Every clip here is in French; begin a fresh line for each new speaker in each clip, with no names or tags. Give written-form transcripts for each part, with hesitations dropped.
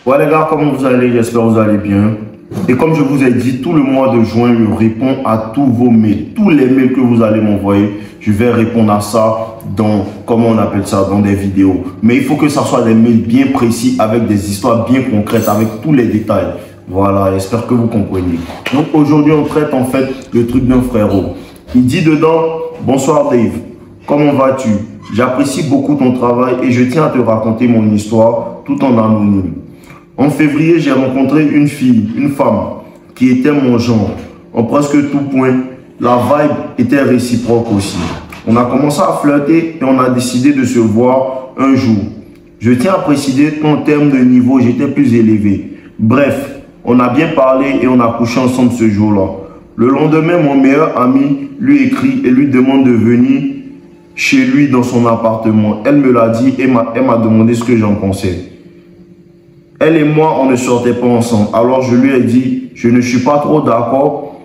Ouais les gars, comment vous allez? J'espère que vous allez bien. Et comme je vous ai dit, tout le mois de juin, je réponds à tous vos mails. Tous les mails que vous allez m'envoyer, je vais répondre à ça dans, comment on appelle ça, dans des vidéos. Mais il faut que ça soit des mails bien précis, avec des histoires bien concrètes, avec tous les détails. Voilà, j'espère que vous comprenez. Donc aujourd'hui, on traite en fait le truc d'un frérot. Il dit dedans, bonsoir Dave, comment vas-tu? J'apprécie beaucoup ton travail et je tiens à te raconter mon histoire tout en anonyme. En février, j'ai rencontré une fille, une femme, qui était mon genre. En presque tout point, la vibe était réciproque aussi. On a commencé à flirter et on a décidé de se voir un jour. Je tiens à préciser qu'en termes de niveau, j'étais plus élevé. Bref, on a bien parlé et on a couché ensemble ce jour-là. Le lendemain, mon meilleur ami lui écrit et lui demande de venir chez lui dans son appartement. Elle me l'a dit et elle m'a demandé ce que j'en pensais. Elle et moi, on ne sortait pas ensemble. Alors je lui ai dit, je ne suis pas trop d'accord,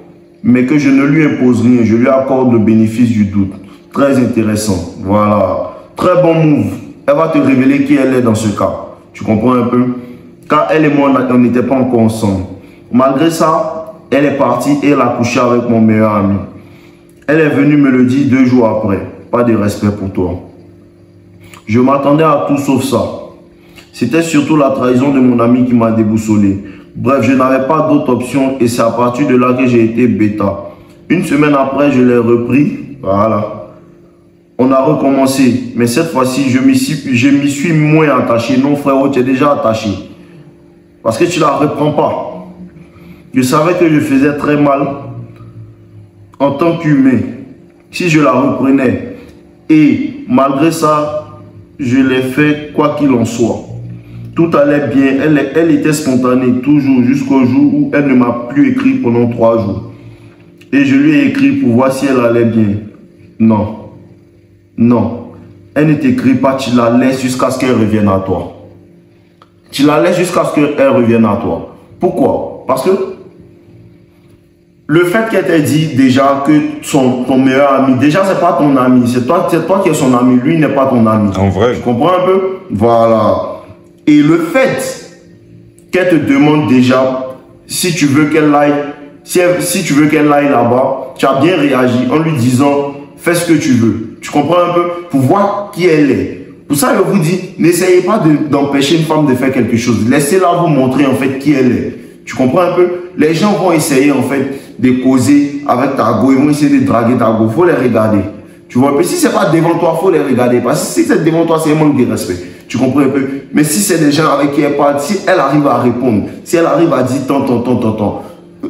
mais que je ne lui impose rien. Je lui accorde le bénéfice du doute. Très intéressant. Voilà. Très bon move. Elle va te révéler qui elle est dans ce cas. Tu comprends un peu? Car elle et moi, on n'était pas encore ensemble. Malgré ça, elle est partie et elle a couché avec mon meilleur ami. Elle est venue me le dire 2 jours après. Pas de respect pour toi. Je m'attendais à tout sauf ça. C'était surtout la trahison de mon ami qui m'a déboussolé. Bref, je n'avais pas d'autre option et c'est à partir de là que j'ai été bêta. Une semaine après, je l'ai repris. Voilà. On a recommencé. Mais cette fois-ci, je m'y suis moins attaché. Non, frérot, tu es déjà attaché. Parce que tu ne la reprends pas. Je savais que je faisais très mal en tant qu'humain. Si je la reprenais. Et malgré ça, je l'ai fait quoi qu'il en soit. Tout allait bien, elle était spontanée toujours jusqu'au jour où elle ne m'a plus écrit pendant 3 jours. Et je lui ai écrit pour voir si elle allait bien. Non. Non. Elle ne t'écrit pas, tu la laisses jusqu'à ce qu'elle revienne à toi. Tu la laisses jusqu'à ce qu'elle revienne à toi. Pourquoi? Parce que le fait qu'elle t'ait dit déjà que ton meilleur ami, déjà c'est pas ton ami, c'est toi qui es son ami, lui n'est pas ton ami.
En vrai.
Tu comprends un peu? Voilà. Et le fait qu'elle te demande déjà si tu veux qu'elle aille, si tu veux qu'elle aille là-bas, tu as bien réagi en lui disant fais ce que tu veux. Tu comprends un peu? Pour voir qui elle est. Pour ça, je vous dis, n'essayez pas d'empêcher une femme de faire quelque chose. Laissez-la vous montrer en fait qui elle est. Tu comprends un peu? Les gens vont essayer en fait de causer avec ta go, ils vont essayer de draguer ta go. Il faut les regarder. Tu vois un peu? Si ce n'est pas devant toi, il faut les regarder. Parce que si c'est devant toi, c'est un manque de respect. Tu comprends un peu? Mais si c'est des gens avec qui elle parle, si elle arrive à répondre, si elle arrive à dire tant,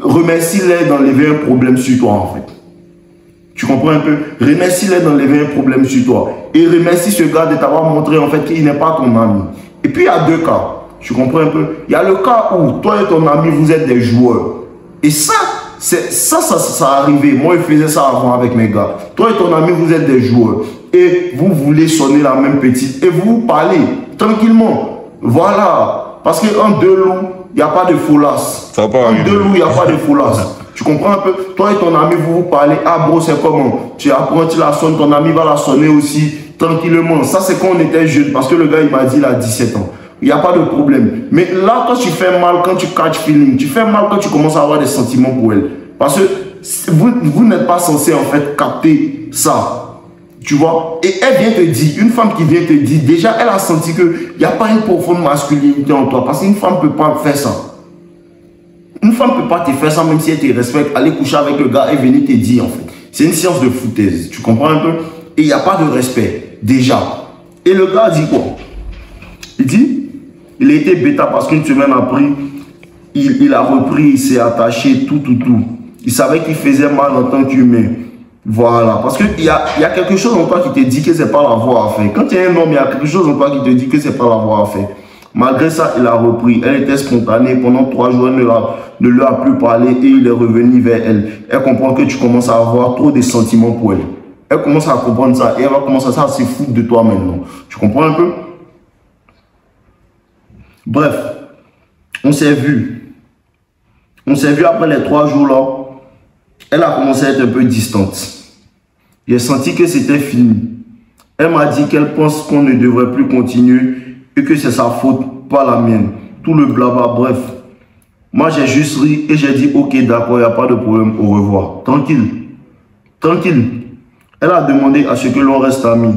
remercie-les d'enlever un problème sur toi en fait. Tu comprends un peu? Remercie-les d'enlever un problème sur toi. Et remercie ce gars de t'avoir montré en fait qu'il n'est pas ton ami. Et puis il y a 2 cas. Tu comprends un peu? Il y a le cas où toi et ton ami, vous êtes des joueurs. Et ça arrivé. Moi, je faisais ça avant avec mes gars. Toi et ton ami, vous êtes des joueurs. Et vous voulez sonner la même petite. Et vous parlez tranquillement. Voilà. Parce qu'en 2 loups, il n'y a pas de folasse. En 2 loups, il n'y a pas de folasse. Tu comprends un peu? Toi et ton ami, vous parlez. Ah bro, c'est comment? Tu apprends, tu la sonnes. Ton ami va la sonner aussi tranquillement. Ça, c'est quand on était jeune. Parce que le gars, il m'a dit, il a 17 ans. Il n'y a pas de problème. Mais là, quand tu fais mal, quand tu catch feeling, tu fais mal quand tu commences à avoir des sentiments pour elle. Parce que vous n'êtes pas censé en fait capter ça. Tu vois? Et elle vient te dire, une femme qui vient te dire, déjà elle a senti qu'il n'y a pas une profonde masculinité en toi. Parce qu'une femme ne peut pas faire ça. Une femme ne peut pas te faire ça même si elle te respecte. Aller coucher avec le gars et venir te dire en fait. C'est une science de foutaise. Tu comprends un peu? Et il n'y a pas de respect. Déjà. Et le gars dit quoi? Il dit, il a été bêta parce qu'une semaine après, il a repris, il s'est attaché, tout. Il savait qu'il faisait mal en tant qu'humain. Voilà. Parce qu'il y a quelque chose en toi qui te dit que ce n'est pas la voie à faire. Quand tu es un homme, il y a quelque chose en toi qui te dit que ce n'est pas la voie à faire. Malgré ça, il a repris. Elle était spontanée. Pendant 3 jours, elle ne lui a plus parlé et il est revenu vers elle. Elle comprend que tu commences à avoir trop de sentiments pour elle. Elle commence à comprendre ça et elle va commencer à se foutre de toi maintenant. Tu comprends un peu? Bref, on s'est vu. On s'est vu après les 3 jours là. Elle a commencé à être un peu distante. J'ai senti que c'était fini. Elle m'a dit qu'elle pense qu'on ne devrait plus continuer et que c'est sa faute, pas la mienne. tout le blabla, bref. Moi, j'ai juste ri et j'ai dit, ok, d'accord, il n'y a pas de problème, au revoir. Tranquille. Tranquille. Elle a demandé à ce que l'on reste amis.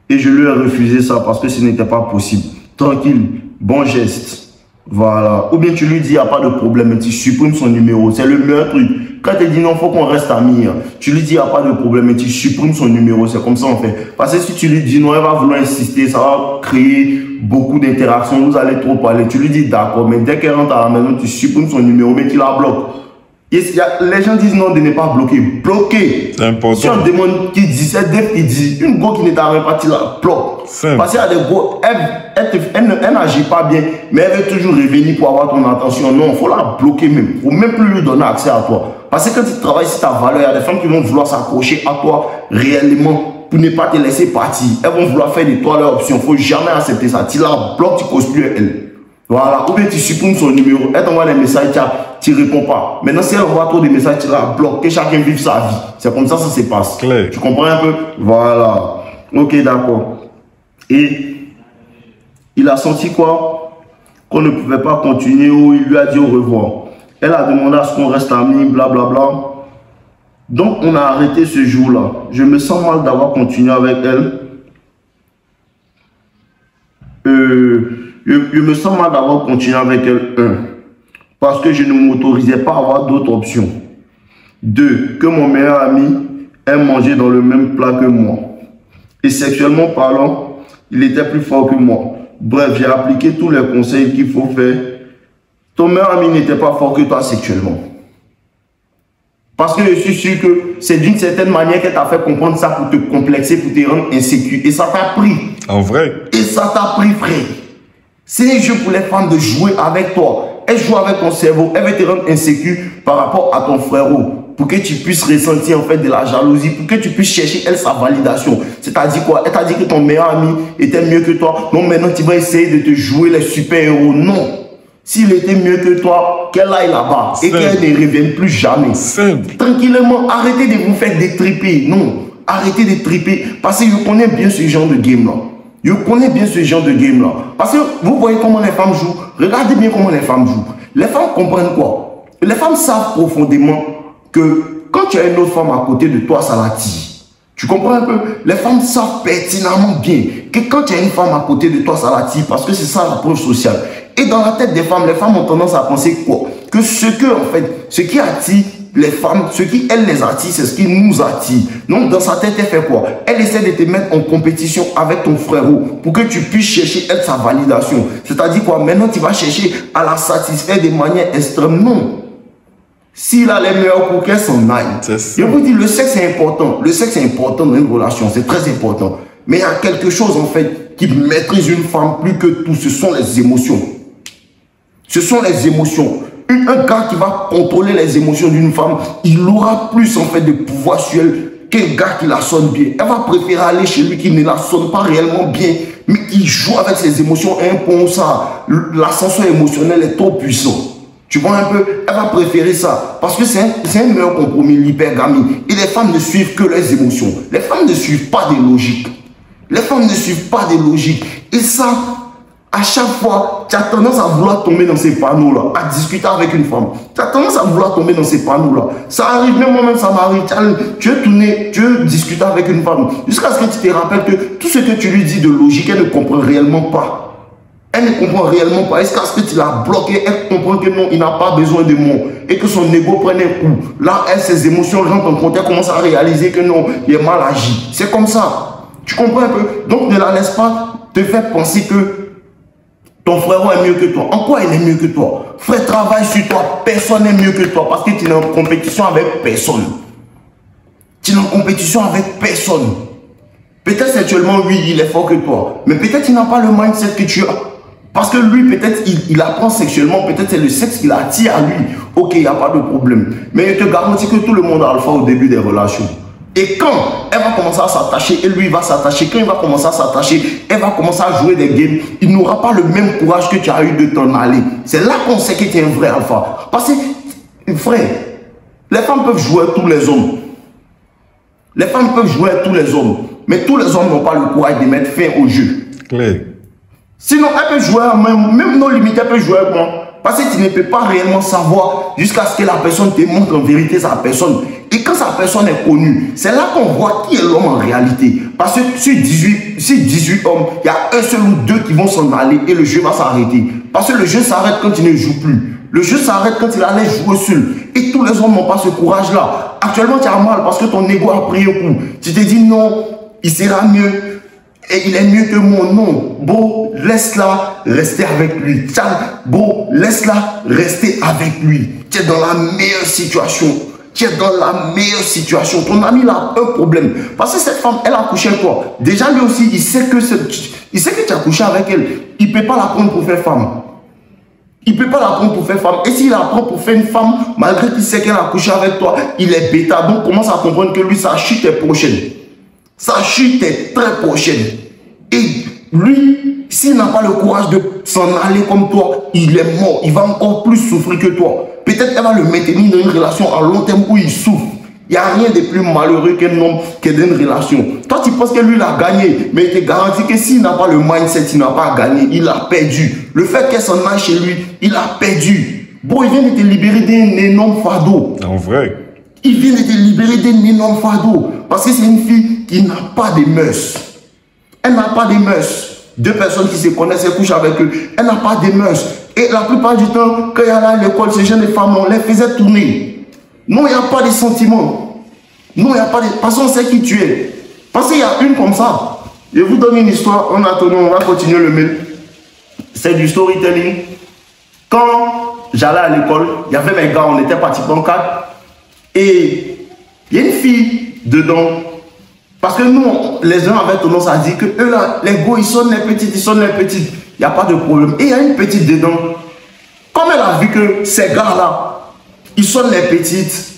Et je lui ai refusé ça parce que ce n'était pas possible. Tranquille, bon geste. Voilà. Ou bien tu lui dis, il n'y a pas de problème, tu supprimes son numéro. C'est le meilleur truc. Quand tu dis non, il faut qu'on reste amis. Tu lui dis, il n'y a pas de problème, tu supprimes son numéro. C'est comme ça on fait. Parce que si tu lui dis non, elle va vouloir insister, ça va créer beaucoup d'interactions. Vous allez trop parler. Tu lui dis d'accord, mais dès qu'elle rentre à la maison, tu supprimes son numéro, mais tu la bloques. Les gens disent non de ne pas bloquer. Bloquer.
C'est important.
Si on demande qui dit, c'est Def qui dit. Une go qui ne t'arrête pas, tu la bloques. Parce qu'il y a des go, elle n'agit pas bien, mais elle veut toujours revenir pour avoir ton attention. Non, il faut la bloquer même. Il ne faut même plus lui donner accès à toi. Parce que quand tu travailles sur ta valeur, il y a des femmes qui vont vouloir s'accrocher à toi réellement pour ne pas te laisser partir. Elles vont vouloir faire de toi leur option. Il ne faut jamais accepter ça. Tu la bloques, tu causes plus elle. Voilà. Ou bien tu supprimes son numéro. Elle t'envoie des messages, tu ne réponds pas. Maintenant, si elle envoie trop de messages, tu la bloques. Que chacun vive sa vie. C'est comme ça que ça se passe.
Claire.
Tu comprends un peu? Voilà. Ok, d'accord. Et il a senti quoi? Qu'on ne pouvait pas continuer ou il lui a dit au revoir. Elle a demandé à ce qu'on reste amis, blablabla. Donc, on a arrêté ce jour-là. Je me sens mal d'avoir continué avec elle. Je me sens mal d'avoir continué avec elle. Parce que je ne m'autorisais pas à avoir d'autres options. 2. Que mon meilleur ami ait mangé dans le même plat que moi. Et sexuellement parlant, il était plus fort que moi. Bref, j'ai appliqué tous les conseils qu'il faut faire. Ton meilleur ami n'était pas fort que toi sexuellement. Parce que je suis sûr que c'est d'une certaine manière qu'elle t'a fait comprendre ça pour te complexer, pour te rendre insécure. Et ça t'a pris.
En vrai.
Et ça t'a pris, frère. C'est un jeu pour les femmes de jouer avec toi. Elle joue avec ton cerveau. Elle veut te rendre insécure par rapport à ton frérot. Pour que tu puisses ressentir en fait de la jalousie. Pour que tu puisses chercher elle sa validation. C'est-à-dire quoi? Elle t'a dit que ton meilleur ami était mieux que toi. Donc maintenant tu vas essayer de te jouer les super-héros. Non. S'il était mieux que toi, qu'elle aille là-bas et qu'elle ne revienne plus jamais.
Simple.
Tranquillement, arrêtez de vous faire détriper. Non, arrêtez de triper. Parce que je connais bien ce genre de game-là. Je connais bien ce genre de game-là. Parce que vous voyez comment les femmes jouent. Regardez bien comment les femmes jouent. Les femmes comprennent quoi? Les femmes savent profondément que quand tu as une autre femme à côté de toi, ça l'attire. Tu comprends un peu? Les femmes savent pertinemment bien que quand tu as une femme à côté de toi, ça l'attire parce que c'est ça la preuve sociale. Et dans la tête des femmes, les femmes ont tendance à penser quoi? Que ce qui attire les femmes, ce qui elles les attire, c'est ce qui nous attire. Donc dans sa tête, elle fait quoi? Elle essaie de te mettre en compétition avec ton frérot pour que tu puisses chercher elle sa validation. C'est-à-dire quoi? Maintenant tu vas chercher à la satisfaire de manière extrême. Non. S'il a les meilleurs coups, qu'elle s'en aille. Je vous dis, le sexe est important. Le sexe est important dans une relation, c'est très important. Mais il y a quelque chose en fait qui maîtrise une femme plus que tout, ce sont les émotions. Ce sont les émotions. Un gars qui va contrôler les émotions d'une femme, il aura plus en fait de pouvoir sur elle qu'un gars qui la sonne bien. Elle va préférer aller chez lui qui ne la sonne pas réellement bien, mais qui joue avec ses émotions un peu ça. L'ascenseur émotionnel est trop puissant. Tu vois un peu, elle va préférer ça. Parce que c'est un meilleur compromis, l'hypergamie. Et les femmes ne suivent que leurs émotions. Les femmes ne suivent pas des logiques. Les femmes ne suivent pas des logiques. Et ça, à chaque fois, tu as tendance à vouloir tomber dans ces panneaux-là, à discuter avec une femme. Tu as tendance à vouloir tomber dans ces panneaux-là. Ça arrive, même moi-même, ça m'arrive. Tu veux tourner, tu veux discuter avec une femme. Jusqu'à ce que tu te rappelles que tout ce que tu lui dis de logique, elle ne comprend réellement pas. Elle ne comprend réellement pas. Est-ce que tu l'as bloqué? Elle comprend que non, il n'a pas besoin de moi. Et que son ego prenne un coup. Là, elle, ses émotions rentrent en compte. Elle commence à réaliser que non, il est mal agi. C'est comme ça. Tu comprends un peu? Donc, ne la laisse pas te faire penser que ton frère est mieux que toi. En quoi il est mieux que toi? Frère, travaille sur toi. Personne n'est mieux que toi. Parce que tu es en compétition avec personne. Tu es en compétition avec personne. Peut-être sexuellement, oui, il est fort que toi. Mais peut-être il n'a pas le mindset que tu as. Parce que lui, peut-être, il apprend sexuellement, peut-être c'est le sexe qui l'attire à lui. Ok, il n'y a pas de problème. Mais je te garantis que tout le monde a alpha au début des relations. Et quand elle va commencer à s'attacher, et lui va s'attacher, quand il va commencer à s'attacher, elle va commencer à jouer des games, il n'aura pas le même courage que tu as eu de t'en aller. C'est là qu'on sait que tu es un vrai alpha. Parce que, frère, les femmes peuvent jouer tous les hommes. Les femmes peuvent jouer tous les hommes. Mais tous les hommes n'ont pas le courage de mettre fin au jeu.
Claire.
Sinon, elle peut jouer, même nos limites, elle peut jouer avec moi. Parce que tu ne peux pas réellement savoir jusqu'à ce que la personne te montre en vérité sa personne. Et quand sa personne est connue, c'est là qu'on voit qui est l'homme en réalité. Parce que sur 18 hommes, il y a un seul ou deux qui vont s'en aller et le jeu va s'arrêter. Parce que le jeu s'arrête quand il ne joue plus. Le jeu s'arrête quand il allait jouer seul. Et tous les hommes n'ont pas ce courage-là. Actuellement, tu as mal parce que ton ego a pris un coup. Tu te dis non, il sera mieux. Et il est mieux que moi. Non. Bon, laisse-la rester avec lui. Bon, laisse-la rester avec lui. Tu es dans la meilleure situation. Tu es dans la meilleure situation. Ton ami il a un problème. Parce que cette femme, elle a couché avec toi. Déjà, lui aussi, il sait que tu as couché avec elle. Il ne peut pas la prendre pour faire femme. Il ne peut pas la prendre pour faire femme. Et s'il la prend pour faire une femme, malgré qu'il sait qu'elle a couché avec toi, il est bêta. Donc, commence à comprendre que lui, sa chute est prochaine. Sa chute est très prochaine. Et lui, s'il n'a pas le courage de s'en aller comme toi, il est mort. Il va encore plus souffrir que toi. Peut-être qu'elle va le maintenir dans une relation à long terme où il souffre. Il n'y a rien de plus malheureux qu'un homme qui est dans une relation. Toi, tu penses que lui, il a gagné. Mais il te garantit que s'il n'a pas le mindset, il n'a pas gagné. Il a perdu. Le fait qu'elle s'en aille chez lui, il a perdu. Bon, il vient de te libérer d'un énorme fardeau.
En vrai.
Il vient de te libérer d'un énorme fardeau. Parce que c'est une fille qui n'a pas de mœurs. Elle n'a pas de mœurs. Deux personnes qui se connaissent, elles couchent avec eux. Elle n'a pas de mœurs. Et la plupart du temps, quand il y a là à l'école, ces jeunes femmes, on les faisait tourner. Non, il n'y a pas de sentiments. Non, il n'y a pas de... Parce qu'on sait qui tu es. Parce qu'il y a une comme ça. Je vous donne une histoire. En attendant, on va continuer le mail. C'est du storytelling. Quand j'allais à l'école, il y avait mes gars, on était pratiquement 4. Et il y a une fille dedans. Parce que nous, les gens avaient tendance à dire que eux là, les gars, ils sonnent les petites, ils sonnent les petites. Il n'y a pas de problème. Et il y a une petite dedans. Comme elle a vu que ces gars-là, ils sonnent les petites.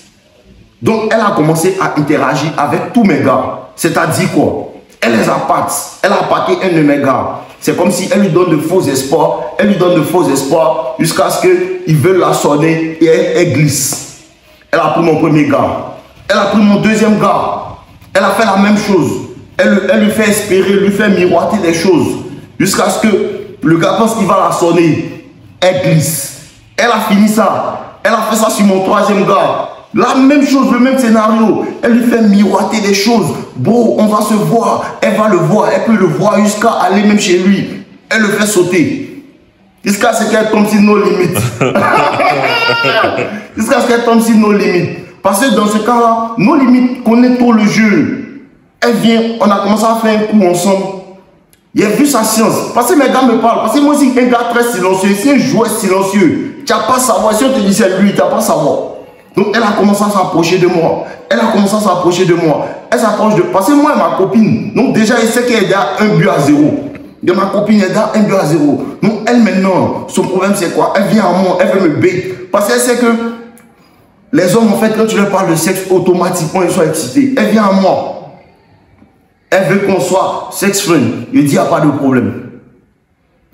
Donc, elle a commencé à interagir avec tous mes gars. C'est-à-dire quoi? Elle les appâte. Elle a appâté un de mes gars. C'est comme si elle lui donne de faux espoirs. Elle lui donne de faux espoirs jusqu'à ce qu'ils veulent la sonner et elle glisse. Elle a pris mon premier gars. Elle a pris mon deuxième gars. Elle a fait la même chose. Elle lui fait espérer, lui fait miroiter des choses. Jusqu'à ce que le gars pense qu'il va la sonner. Elle glisse. Elle a fini ça. Elle a fait ça sur mon troisième gars. La même chose, le même scénario. Elle lui fait miroiter des choses. Bon, on va se voir. Elle va le voir. Elle peut le voir jusqu'à aller même chez lui. Elle le fait sauter. Jusqu'à ce qu'elle tombe sur nos limites. Jusqu'à ce qu'elle tombe sur nos limites. Parce que dans ce cas-là, nos limites connaissent trop le jeu. Elle vient, on a commencé à faire un coup ensemble. Il a vu sa science. Parce que mes gars me parlent. Parce que moi aussi, un gars très silencieux, c'est un joueur silencieux. Tu n'as pas à savoir. Si on te dit c'est lui, tu n'as pas à savoir. Donc elle a commencé à s'approcher de moi. Elle a commencé à s'approcher de moi. Elle s'approche de... Parce que moi et ma copine, donc déjà, elle sait qu'elle est à 1-0. De ma copine, elle est à 1-0. Donc elle maintenant, son problème c'est quoi? Elle vient à moi, elle veut me bait. Parce qu'elle sait que les hommes, en fait, quand tu leur parles de sexe, automatiquement, ils sont excités. Elle vient à moi. Elle veut qu'on soit sex friend. Il dit, il n'y a pas de problème.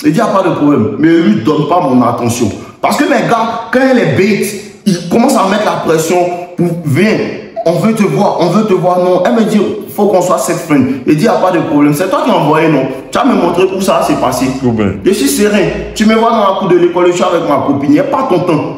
Il dit, il n'y a pas de problème. Mais il ne lui donne pas mon attention. Parce que mes gars, quand elle est bête, ils commencent à mettre la pression pour, viens, on veut te voir, non. Elle me dit, il faut qu'on soit sex friend. Il dit, il n'y a pas de problème. C'est toi qui as envoyé, non. Tu vas me montrer où ça s'est passé. Je suis serein. Tu me vois dans la cour de l'école, je suis avec ma copine. Il n'y a pas ton temps.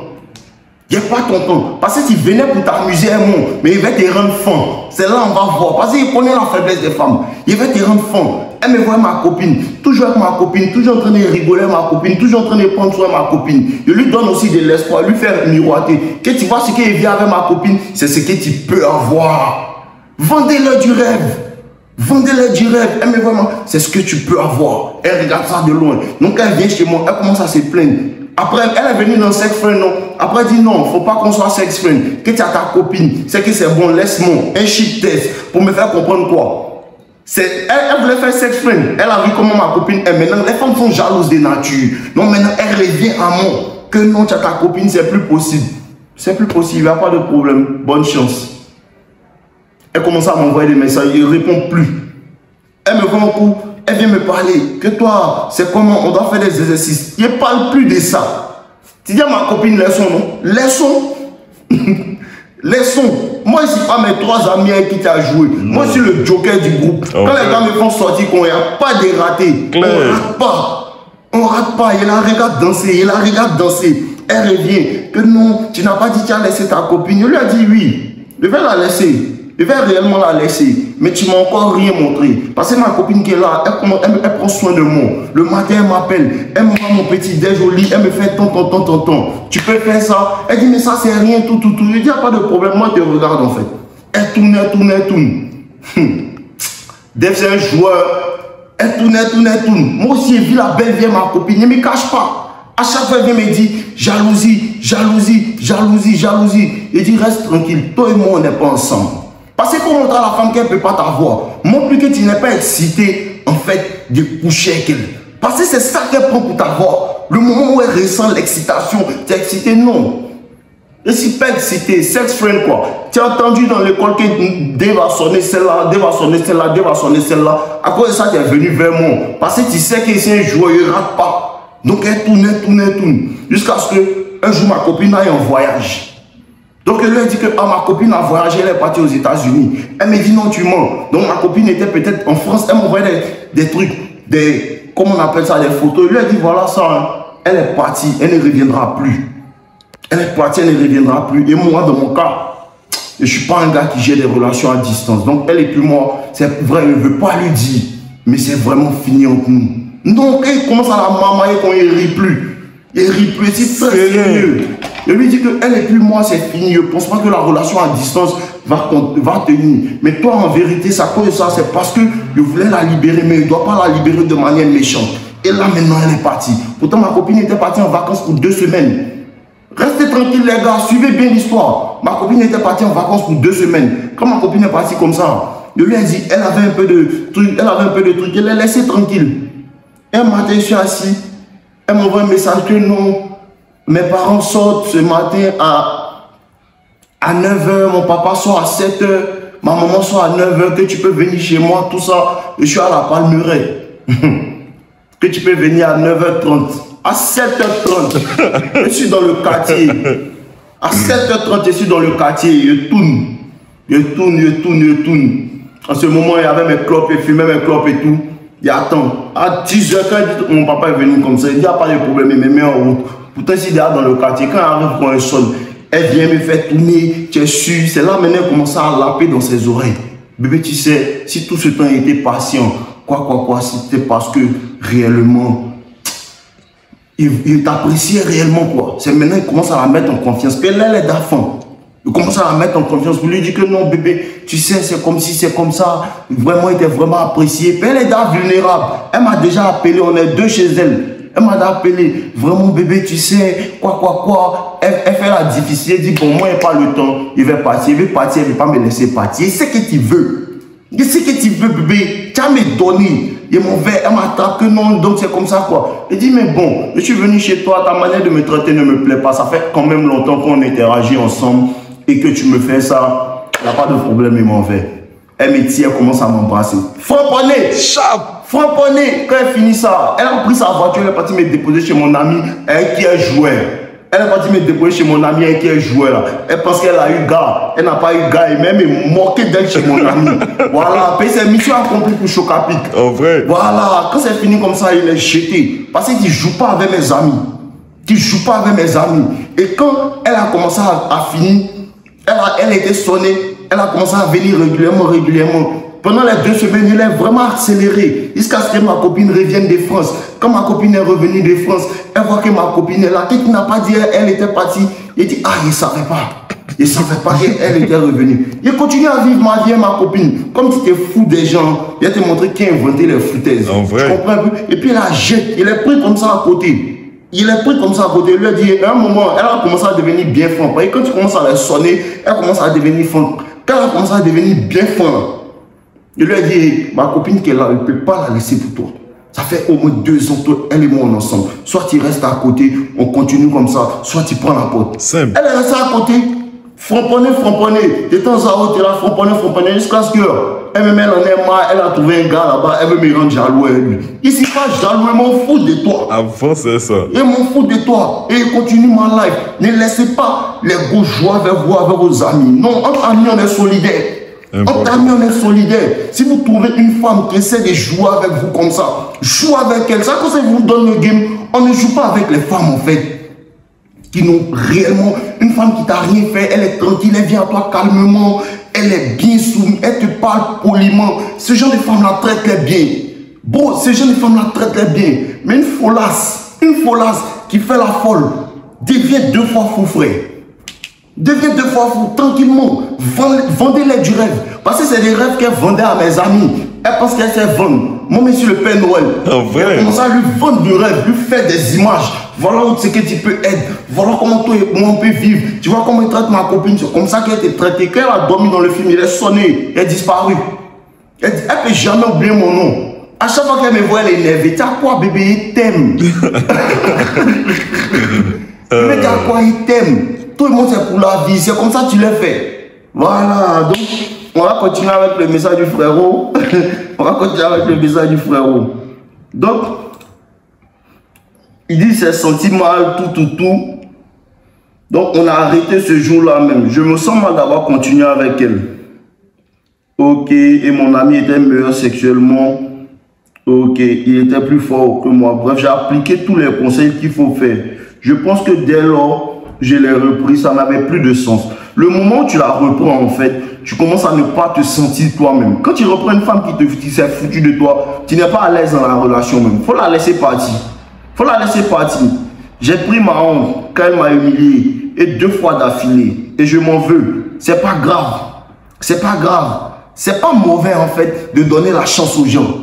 Il n'y a pas ton temps. Parce que tu venais pour t'amuser un mot, mais il va te rendre fin. C'est là on va voir. Parce qu'il connaît la faiblesse des femmes. Il va te rendre fin. Elle me voit ma copine, toujours avec ma copine, toujours en train de rigoler avec ma copine, toujours en train de prendre soin de ma copine. Je lui donne aussi de l'espoir, lui faire miroiter. Que tu vois ce qu'il vient avec ma copine, c'est ce que tu peux avoir. Vendez-leur du rêve. Vendez-leur du rêve. Elle me voit, c'est ce que tu peux avoir. Elle regarde ça de loin. Donc elle vient chez moi, elle commence à se plaindre. Après, elle est venue dans sex friend, non. Après, elle dit non, il ne faut pas qu'on soit sex friend. Que tu as ta copine, c'est que c'est bon, laisse-moi. Un shit test pour me faire comprendre quoi. Elle voulait faire sex friend. Elle a vu comment ma copine est. Maintenant, les femmes sont jalouses de nature. Donc maintenant, elle revient à moi. Que non, tu as ta copine, c'est plus possible. C'est plus possible, il n'y a pas de problème. Bonne chance. Elle commence à m'envoyer des messages, il ne répond plus. Elle me voit un coup. Elle vient me parler, que toi, c'est comment on doit faire des exercices. Je ne parle plus de ça. Tu dis à ma copine, laissons, non? Laissons. Laissons. Moi, je ne suis pas mes 3 amis avec qui tu as joué. Moi, je suis le joker du groupe. Okay. Quand les gars me font sortir, il n'y a pas de raté. On ne rate pas. On rate pas, il la regarde danser, il la regarde danser. Elle revient, que non, tu n'as pas dit que tu as laissé ta copine. Je lui ai dit oui, je vais la laisser. Je vais réellement la laisser, mais tu m'as encore rien montré. Parce que ma copine qui est là, elle prend soin de moi. Le matin, elle m'appelle, elle m'envoie mon petit déj au lit, elle me fait ton. Tu peux faire ça? Elle dit, mais ça, c'est rien, tout. Je dis, il n'y a pas de problème, moi, je te regarde en fait. Elle tourne. Dave, c'est un joueur. Elle tourne. Moi aussi, j'ai vu la belle vieille, ma copine, ne me cache pas. À chaque fois, elle vient me dire, jalousie. Il dit, reste tranquille, toi et moi, on n'est pas ensemble. Parce que pour montrer à la femme qu'elle ne peut pas t'avoir, montre-lui que tu n'es pas excité, en fait, de coucher avec elle. Parce que c'est ça qu'elle prend pour t'avoir. Le moment où elle ressent l'excitation, tu es excité, non. Je ne suis pas excité, sex friend quoi. Tu as entendu dans l'école que Dave va sonner celle-là, Dave va sonner celle-là. À cause de ça, tu es venu vers moi. Parce que tu sais que c'est un joueur, il ne rate pas. Donc elle tourne. Jusqu'à ce qu'un jour, ma copine aille en voyage. Donc elle lui a dit que ma copine a voyagé, elle est partie aux États-Unis. Elle me dit non, tu mens. Donc ma copine était peut-être en France, elle m'envoyait des trucs, comment on appelle ça, des photos. Elle lui a dit voilà ça, hein. Elle est partie, elle ne reviendra plus. Elle est partie, elle ne reviendra plus. Et moi, dans mon cas, je ne suis pas un gars qui gère des relations à distance. Donc elle et puis moi, c'est vrai, je ne veux pas lui dire, mais c'est vraiment fini entre nous. Donc elle commence à la mamailler quand il ne rit plus. Il rit plus, c'est très sérieux. Je lui dis que elle et puis moi, c'est fini. Je ne pense pas que la relation à distance va tenir. Mais toi, en vérité, ça cause ça, c'est parce que je voulais la libérer, mais je ne dois pas la libérer de manière méchante. Et là, maintenant, elle est partie. Pourtant, ma copine était partie en vacances pour 2 semaines. Restez tranquille, les gars, suivez bien l'histoire. Ma copine était partie en vacances pour 2 semaines. Quand ma copine est partie comme ça, je lui ai dit, elle avait un peu de trucs, je l'ai laissée tranquille. Et un matin, je suis assis. Elle m'envoie un message que non, mes parents sortent ce matin à 9h, mon papa sort à 7h, ma maman sort à 9h, que tu peux venir chez moi, tout ça. Je suis à la Palmeraie. Que tu peux venir à 9h30. À 7h30, je suis dans le quartier. À 7h30, je suis dans le quartier. Je tourne. En ce moment, il y avait mes clopes, je fumais mes clopes et tout. Il attend. À 10h, quand mon papa est venu comme ça, il dit, il n'y a pas de problème, il me met en route. Pourtant, si derrière dans le quartier, quand elle arrive, quand elle sonne, elle vient me faire tourner, tu es sûr. C'est là maintenant qu'elle commence à laper dans ses oreilles. Bébé, tu sais, si tout ce temps il était patient, c'était parce que réellement, il t'appréciait réellement quoi. C'est maintenant qu'il commence à la mettre en confiance. Puis elle est d'enfant. Il commence à la mettre en confiance. Pour lui dire que non bébé, tu sais, c'est comme si, c'est comme ça. Vraiment, il était vraiment apprécié. Puis elle est vulnérable. Elle m'a déjà appelé, on est 2 chez elle. Elle m'a appelé, vraiment bébé, tu sais, Elle fait la difficile, elle dit, bon, moi, il n'y a pas le temps. Il va partir, il ne veut pas me laisser partir. Il sait que tu veux. Il sait que tu veux bébé. Tu as me donné. Il est mauvais, elle m'attrape que non, donc c'est comme ça quoi. Elle dit mais bon, je suis venu chez toi, ta manière de me traiter ne me plaît pas. Ça fait quand même longtemps qu'on interagit ensemble et que tu me fais ça. Il n'y a pas de problème, il m'en fait. Elle me tire, elle commence à m'embrasser. Framponné, framponné. Quand elle finit ça, elle a pris sa voiture, elle est partie me déposer chez mon ami, elle qui est joueur. Elle est partie me déposer chez mon ami qui est joueur là. Elle pense qu'elle a eu gars. Elle n'a pas eu gars et même elle moquée d'elle chez mon ami. Voilà. Puis c'est mission accomplie pour Chocapic.
En vrai.
Voilà. Quand c'est fini comme ça, il est jeté. Parce qu'il ne joue pas avec mes amis. Tu ne joues pas avec mes amis. Et quand elle a commencé à finir, elle était sonnée. Elle a commencé à venir régulièrement. Pendant les 2 semaines, il est vraiment accéléré. Jusqu'à ce que ma copine revienne de France. Quand ma copine est revenue de France, elle voit que ma copine est là. Qu'est-ce qu'il n'a pas dit, elle était partie. Il dit, ah, il ne savait pas. Il ne savait pas qu'elle était revenue. Il continue à vivre ma vie, ma copine. Comme si tu es fou des gens. Il va te montrer qui a inventé les foutaises.
En vrai.
Tu comprends un peu? Et puis il la jette. Il est pris comme ça à côté. Il est pris comme ça à côté. Il lui a dit, à un moment, elle a commencé à devenir bien fin. Et quand tu commences à la sonner, elle commence à devenir fin. Quand elle a commencé à devenir bien fin, je lui ai dit, ma copine qui est là, elle ne peut pas la laisser pour toi. Ça fait au moins 2 ans, toi, elle et moi, on est ensemble. Soit tu restes à côté, on continue comme ça, soit tu prends la porte.
Simple.
Elle est restée à côté, framponner. De temps à autre, elle a framponner, jusqu'à ce qu'elle me en est marre, elle a trouvé un gars là-bas, elle veut me rendre jaloux. Il ne pas jaloux, elle m'en fout de toi.
Avant, c'est ça.
Elle m'en fout de toi. Et continue ma life. Ne laissez pas les gauches jouer avec vous, avec vos amis. Non, entre amis, on est solidaires. Entre amis, on est solidaire. Si vous trouvez une femme qui essaie de jouer avec vous comme ça, jouez avec elle. Ça, quand ça vous donne le game, on ne joue pas avec les femmes en fait. Qui n'ont réellement, une femme qui t'a rien fait, elle est tranquille, elle vient à toi calmement, elle est bien soumise, elle te parle poliment. Ce genre de femme-là traite-les bien. Bon, ce genre de femme-là traite-les bien. Mais une folasse qui fait la folle, devient 2 fois fou, frère. Devient 2 fois fou, tranquillement. Vendez-les du rêve. Parce que c'est des rêves qu'elle vendait à mes amis. Elle pense qu'elle sait vendre. Moi, monsieur le Père Noël, elle commence à lui vendre du rêve, lui faire des images. Voilà où c'est que tu peux être. Voilà comment toi et moi on peut vivre. Tu vois comment il traite ma copine. C'est comme ça qu'elle était traitée. Quand elle a dormi dans le film, il est sonné. Elle est disparue. Elle ne peut jamais oublier mon nom. À chaque fois qu'elle me voit, elle est énervée. Tu as quoi, bébé? Il t'aime. Mais tu as quoi? Il t'aime. Tout le monde, c'est pour la vie. C'est comme ça que tu l'as fait. Voilà. Donc, on va continuer avec le message du frérot. On va continuer avec le message du frérot. Donc, il dit qu'il s'est senti mal, tout. Donc, on a arrêté ce jour-là même. Je me sens mal d'avoir continué avec elle. Ok. Et mon ami était meilleur sexuellement. Ok. Il était plus fort que moi. Bref, j'ai appliqué tous les conseils qu'il faut faire. Je pense que dès lors, je l'ai repris, ça n'avait plus de sens. Le moment où tu la reprends, en fait, tu commences à ne pas te sentir toi-même. Quand tu reprends une femme qui s'est foutue de toi, tu n'es pas à l'aise dans la relation même. Il faut la laisser partir. Faut la laisser partir. J'ai pris ma honte quand elle m'a humilié, et 2 fois d'affilée. Et je m'en veux. C'est pas grave. C'est pas grave. C'est pas mauvais, en fait, de donner la chance aux gens.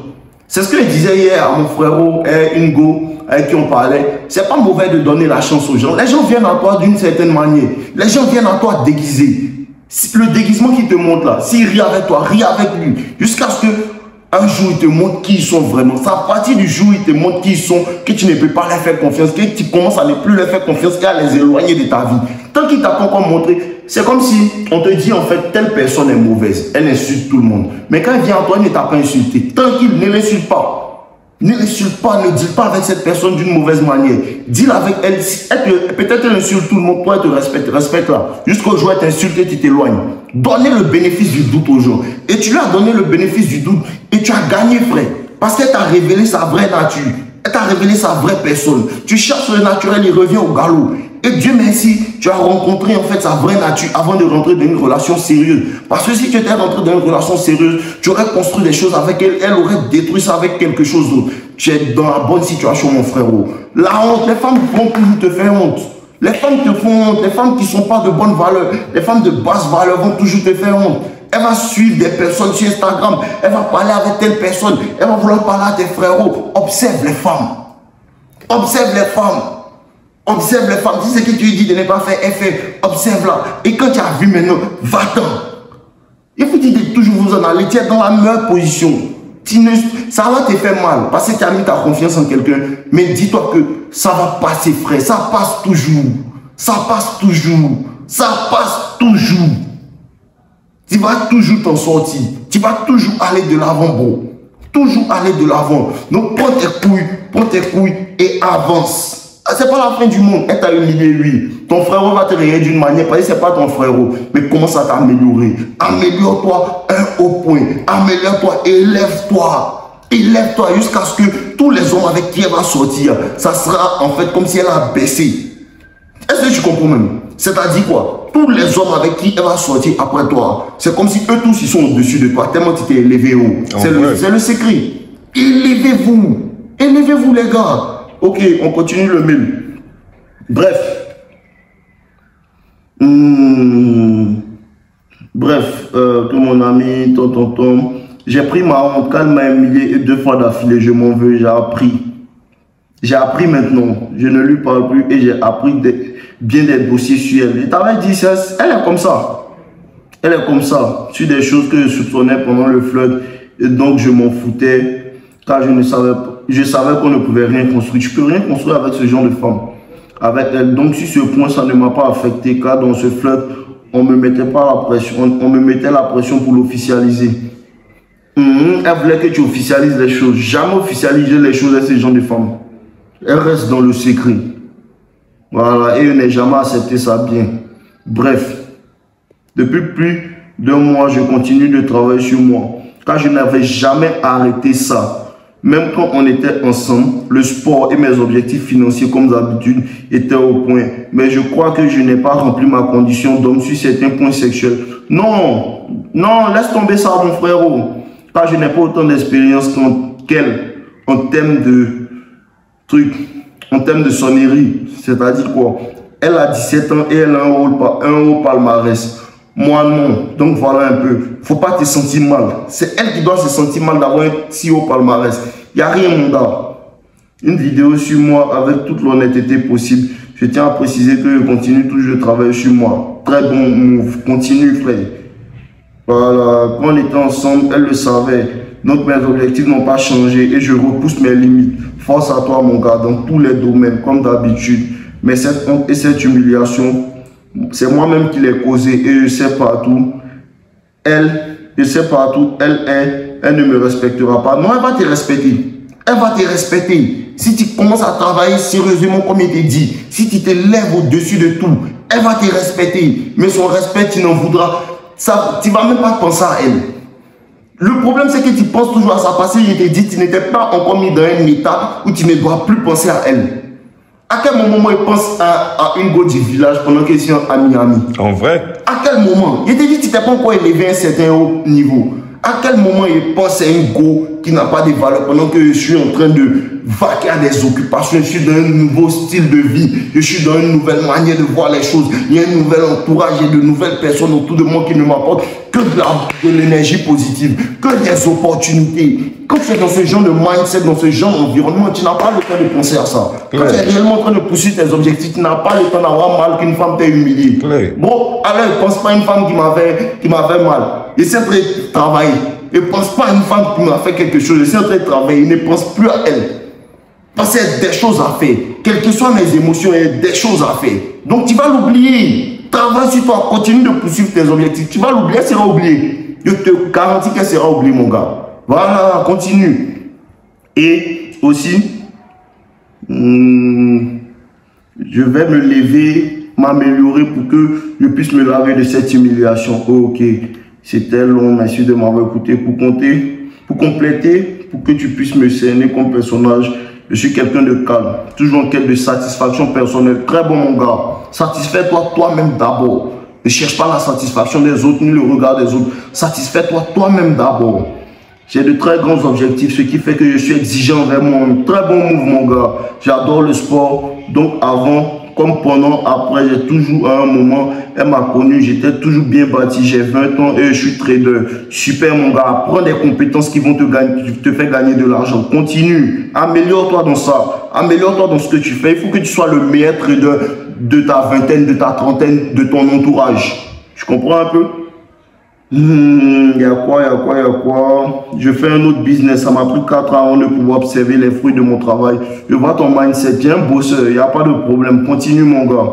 C'est ce que je disais hier à mon frérot, Ingo, avec qui on parlait. C'est pas mauvais de donner la chance aux gens. Les gens viennent à toi d'une certaine manière. Les gens viennent à toi déguisés. Le déguisement qu'il te montre là, s'il rit avec toi, ris avec lui. Jusqu'à ce que un jour il te montre qui ils sont vraiment. C'est à partir du jour où il te montre qui ils sont, que tu ne peux pas leur faire confiance, que tu commences à ne plus leur faire confiance, qu'à les éloigner de ta vie. Tant qu'il t'a pas encore montré, c'est comme si on te dit en fait, telle personne est mauvaise. Elle insulte tout le monde. Mais quand elle vient à toi, elle ne t'a pas insulté. Tranquille, ne l'insulte pas. Ne l'insulte pas, ne dis pas avec cette personne d'une mauvaise manière. Dis-la avec elle. Peut-être elle insulte tout le monde, toi elle te respecte, respecte-la. Jusqu'au jour où elle t'insulte et tu t'éloignes. Donnez le bénéfice du doute aux gens. Et tu lui as donné le bénéfice du doute et tu as gagné, frère. Parce qu'elle t'a révélé sa vraie nature. Elle t'a révélé sa vraie personne. Tu cherches le naturel, il revient au galop. Et Dieu merci, tu as rencontré en fait sa vraie nature avant de rentrer dans une relation sérieuse. Parce que si tu étais rentré dans une relation sérieuse, tu aurais construit des choses avec elle, elle aurait détruit ça avec quelque chose d'autre. Tu es dans la bonne situation, mon frérot. La honte, les femmes vont toujours te faire honte. Les femmes te font honte, les femmes qui ne sont pas de bonne valeur, les femmes de basse valeur vont toujours te faire honte. Elle va suivre des personnes sur Instagram, elle va parler avec telle personne, elle va vouloir parler à tes frérots. Observe les femmes. Observe les femmes. Observe les femmes. Si c'est ce que tu lui dis de ne pas faire, elle fait. Observe-la. Et quand tu as vu maintenant, va-t'en. Il faut dire de toujours vous en aller. Tu es dans la meilleure position. Ça va te faire mal parce que tu as mis ta confiance en quelqu'un. Mais dis-toi que ça va passer, frère. Ça passe toujours. Ça passe toujours. Ça passe toujours. Tu vas toujours t'en sortir. Tu vas toujours aller de l'avant, bro. Toujours aller de l'avant. Donc prends tes couilles et avance. C'est pas la fin du monde. Elle t'a humilié, lui. Ton frérot va te réagir d'une manière, parce que c'est pas ton frérot. Mais commence à t'améliorer. Améliore-toi un haut point. Améliore-toi, élève-toi. Élève-toi jusqu'à ce que tous les hommes avec qui elle va sortir, ça sera en fait comme si elle a baissé. Est-ce que tu comprends même? C'est-à-dire quoi? Tous les hommes avec qui elle va sortir après toi, c'est comme si eux tous ils sont au-dessus de toi, tellement tu t'es élevé haut. C'est le secret. Élevez-vous. Élevez-vous les gars. Ok, on continue le mail. Bref. Que mon ami, tonton, j'ai pris ma honte quand elle m'a humilié et 2 fois d'affilée, je m'en veux, j'ai appris. J'ai appris maintenant, je ne lui parle plus et j'ai appris bien des dossiers sur elle. Je t'avais dit, elle est comme ça. Elle est comme ça, sur des choses que je soupçonnais pendant le flirt et donc je m'en foutais car je savais qu'on ne pouvait rien construire. Tu peux rien construire avec ce genre de femme. Avec elle. Donc sur ce point, ça ne m'a pas affecté car dans ce flirt, on me mettait pas la pression, on me mettait la pression pour l'officialiser. Elle voulait que tu officialises les choses. Jamais officialiser les choses avec ce genre de femme. Elle reste dans le secret. Voilà, et elle n'a jamais accepté ça bien. Bref, depuis plus 2 mois, je continue de travailler sur moi. Car je n'avais jamais arrêté ça. Même quand on était ensemble, le sport et mes objectifs financiers, comme d'habitude, étaient au point. Mais je crois que je n'ai pas rempli ma condition d'homme sur certains points sexuels. Non, non, laisse tomber ça, mon frérot. Car je n'ai pas autant d'expérience qu'elle en termes de trucs, en termes de sonnerie. C'est-à-dire quoi? Elle a 17 ans et elle a un haut palmarès. Moi, non. Donc, voilà un peu. Faut pas te sentir mal. C'est elle qui doit se sentir mal d'avoir un si haut palmarès. Il n'y a rien, mon gars. Une vidéo sur moi avec toute l'honnêteté possible. Je tiens à préciser que je continue toujours de travailler sur moi. Très bon move. Continue, frère. Voilà. Quand on était ensemble, elle le savait. Donc, mes objectifs n'ont pas changé et je repousse mes limites. Force à toi, mon gars, dans tous les domaines, comme d'habitude. Mais cette honte et cette humiliation, c'est moi-même qui l'ai causé et je sais partout. Elle ne me respectera pas. Non, elle va te respecter. Elle va te respecter. Si tu commences à travailler sérieusement comme il te dit, si tu te lèves au-dessus de tout, elle va te respecter. Mais son respect, tu n'en voudras. Tu ne vas même pas penser à elle. Le problème, c'est que tu penses toujours à ça parce qu'il te dit que tu n'étais pas encore mis dans un état où tu ne dois plus penser à elle. À quel moment il pense à une go du village pendant qu'il est à Miami?
En vrai?
À quel moment? Il te dit que tu n'étais pas encore élevé à un certain haut niveau. À quel moment il pense à une go qui n'a pas de valeur pendant que je suis en train de vaquer à des occupations, je suis dans un nouveau style de vie, je suis dans une nouvelle manière de voir les choses, il y a un nouvel entourage, il y a de nouvelles personnes autour de moi qui ne m'apportent que de l'énergie positive, que des opportunités. Quand tu es dans ce genre de mindset, dans ce genre d'environnement, tu n'as pas le temps de penser à ça. Quand tu es réellement en train de poursuivre tes objectifs, tu n'as pas le temps d'avoir mal qu'une femme t'ait humilié. Bon, alors ne pense pas à une femme qui m'avait mal. Essaie de travailler. Ne pense pas à une femme qui m'a fait quelque chose. Essaie de travailler. Ne pense plus à elle. Parce qu'il y a des choses à faire. Quelles que soient mes émotions, il y a des choses à faire. Donc tu vas l'oublier. Travaille sur toi. Continue de poursuivre tes objectifs. Tu vas l'oublier, elle sera oubliée. Je te garantis qu'elle sera oubliée, mon gars. Voilà, continue. Et aussi, je vais me lever, m'améliorer pour que je puisse me laver de cette humiliation. Oh, ok, c'était long, merci de m'avoir écouté. Pour compléter, pour que tu puisses me cerner comme personnage, je suis quelqu'un de calme, toujours en quête de satisfaction personnelle. Très bon, mon gars. Satisfais-toi toi-même d'abord. Ne cherche pas la satisfaction des autres ni le regard des autres. Satisfais-toi toi-même d'abord. J'ai de très grands objectifs, ce qui fait que je suis exigeant envers moi. Très bon move, mon gars. J'adore le sport. Donc avant, comme pendant, après, j'ai toujours à un moment, elle m'a connu, j'étais toujours bien bâti. J'ai 20 ans et je suis trader. Super, mon gars. Prends des compétences qui vont te faire gagner de l'argent. Continue. Améliore-toi dans ça. Améliore-toi dans ce que tu fais. Il faut que tu sois le meilleur trader de ta vingtaine, de ta trentaine, de ton entourage. Tu comprends un peu? Il y a quoi? Je fais un autre business. Ça m'a pris 4 ans avant de pouvoir observer les fruits de mon travail. Je vois ton mindset. Tu es un bosseur. Il n'y a pas de problème. Continue, mon gars.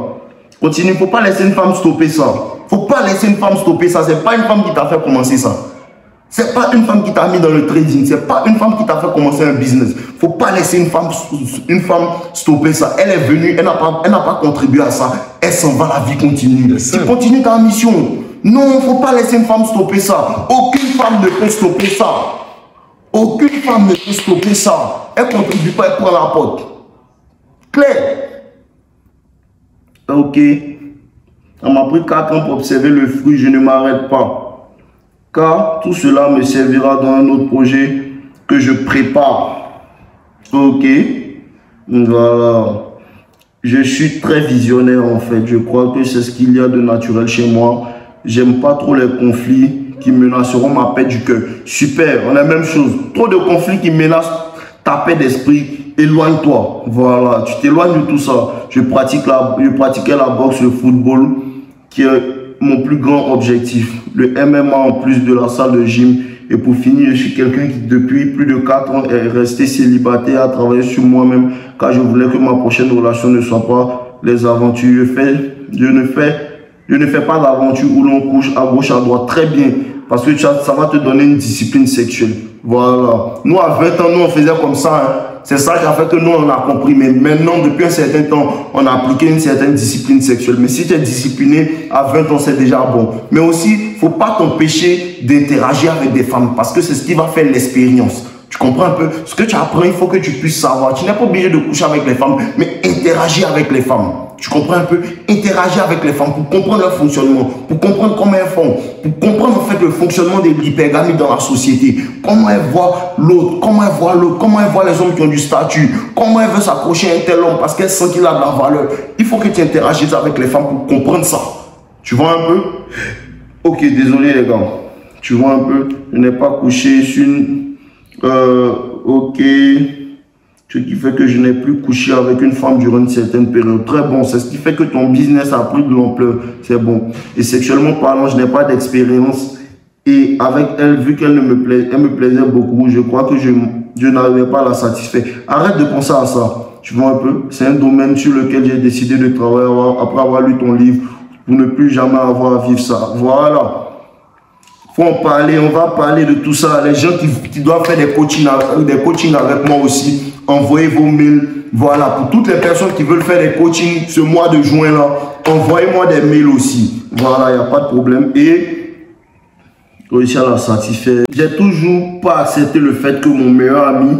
Continue. Il ne faut pas laisser une femme stopper ça. Il ne faut pas laisser une femme stopper ça. Ce n'est pas une femme qui t'a fait commencer ça. Ce n'est pas une femme qui t'a mis dans le trading. Ce n'est pas une femme qui t'a fait commencer un business. Il ne faut pas laisser une femme stopper ça. Elle est venue. Elle n'a pas contribué à ça. Elle s'en va. La vie continue. Tu continues ta mission. Non, il ne faut pas laisser une femme stopper ça. Aucune femme ne peut stopper ça. Aucune femme ne peut stopper ça. Elle ne contribue pas, elle prend la porte. Clair? Ok. Ça m'a pris 4 ans pour observer le fruit, je ne m'arrête pas. Car tout cela me servira dans un autre projet que je prépare. Ok. Voilà. Je suis très visionnaire en fait. Je crois que c'est ce qu'il y a de naturel chez moi. J'aime pas trop les conflits qui menaceront ma paix du cœur. Super, on a la même chose. Trop de conflits qui menacent ta paix d'esprit. Éloigne-toi. Voilà, tu t'éloignes de tout ça. Je pratiquais la boxe, le football, qui est mon plus grand objectif. Le MMA en plus de la salle de gym. Et pour finir, je suis quelqu'un qui depuis plus de 4 ans est resté célibataire à travailler sur moi-même car je voulais que ma prochaine relation ne soit pas les aventures. Je ne fais pas d'aventure où l'on couche à gauche, à droite. Très bien. Parce que ça va te donner une discipline sexuelle. Voilà. Nous, à 20 ans, nous, on faisait comme ça. Hein. C'est ça qui a fait que nous, on a compris. Mais maintenant, depuis un certain temps, on a appliqué une certaine discipline sexuelle. Mais si tu es discipliné, à 20 ans, c'est déjà bon. Mais aussi, il ne faut pas t'empêcher d'interagir avec des femmes parce que c'est ce qui va faire l'expérience. Tu comprends un peu? Ce que tu apprends, il faut que tu puisses savoir. Tu n'es pas obligé de coucher avec les femmes, mais interagir avec les femmes. Tu comprends un peu? Interagir avec les femmes pour comprendre leur fonctionnement, pour comprendre comment elles font, pour comprendre en fait le fonctionnement de l'hypergamie dans la société. Comment elles voient l'autre, comment elles voient les hommes qui ont du statut, comment elles veulent s'accrocher à un tel homme parce qu'elles sentent qu'il a de la valeur. Il faut que tu interagisses avec les femmes pour comprendre ça. Tu vois un peu? Ok, désolé les gars. Tu vois un peu? Je n'ai pas couché sur une... ok. Ce qui fait que je n'ai plus couché avec une femme durant une certaine période. Très bon. C'est ce qui fait que ton business a pris de l'ampleur. C'est bon. Et sexuellement parlant, je n'ai pas d'expérience. Et avec elle, vu qu'elle me plaisait beaucoup, je crois que je n'arrivais pas à la satisfaire. Arrête de penser à ça. Tu vois un peu? C'est un domaine sur lequel j'ai décidé de travailler après avoir lu ton livre pour ne plus jamais avoir à vivre ça. Voilà. Faut en parler, on va parler de tout ça. Les gens qui doivent faire des coachings avec moi aussi, envoyez vos mails. Voilà, pour toutes les personnes qui veulent faire des coachings ce mois de juin là, envoyez-moi des mails aussi. Voilà, il n'y a pas de problème. Et réussir à la satisfaire. J'ai toujours pas accepté le fait que mon meilleur ami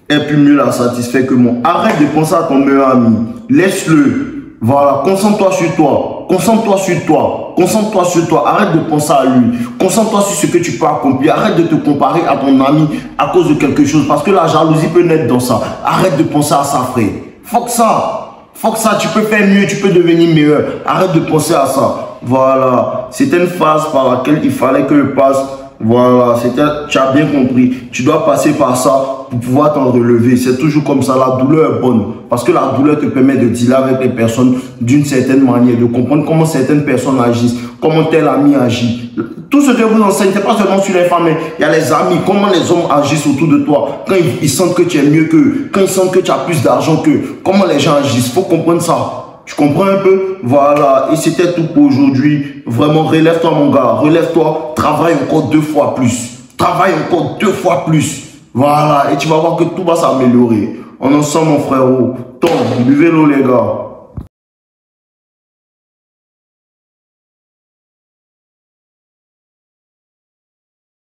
ait pu mieux la satisfaire que moi. Arrête de penser à ton meilleur ami. Laisse-le. Voilà, concentre-toi sur toi. Concentre-toi sur toi. Concentre-toi sur toi. Arrête de penser à lui. Concentre-toi sur ce que tu peux accomplir. Arrête de te comparer à ton ami à cause de quelque chose. Parce que la jalousie peut naître dans ça. Arrête de penser à ça, frère. Fuck ça. Fuck ça. Tu peux faire mieux. Tu peux devenir meilleur. Arrête de penser à ça. Voilà. C'était une phase par laquelle il fallait que je passe. Voilà. Tu as bien compris. Tu dois passer par ça pour pouvoir t'en relever. C'est toujours comme ça. La douleur est bonne. Parce que la douleur te permet de dealer avec les personnes d'une certaine manière, de comprendre comment certaines personnes agissent, comment tel ami agit. Tout ce que vous enseignez, ce n'est pas seulement sur les femmes, mais il y a les amis, comment les hommes agissent autour de toi. Quand ils sentent que tu es mieux qu'eux, quand ils sentent que tu as plus d'argent qu'eux, comment les gens agissent. Il faut comprendre ça. Tu comprends un peu? Voilà. Et c'était tout pour aujourd'hui. Vraiment, relève-toi mon gars. Relève-toi. Travaille encore 2 fois plus. Travaille encore 2 fois plus. Voilà. Et tu vas voir que tout va s'améliorer. On est ensemble, mon frérot. Tom, buvez l'eau, les gars.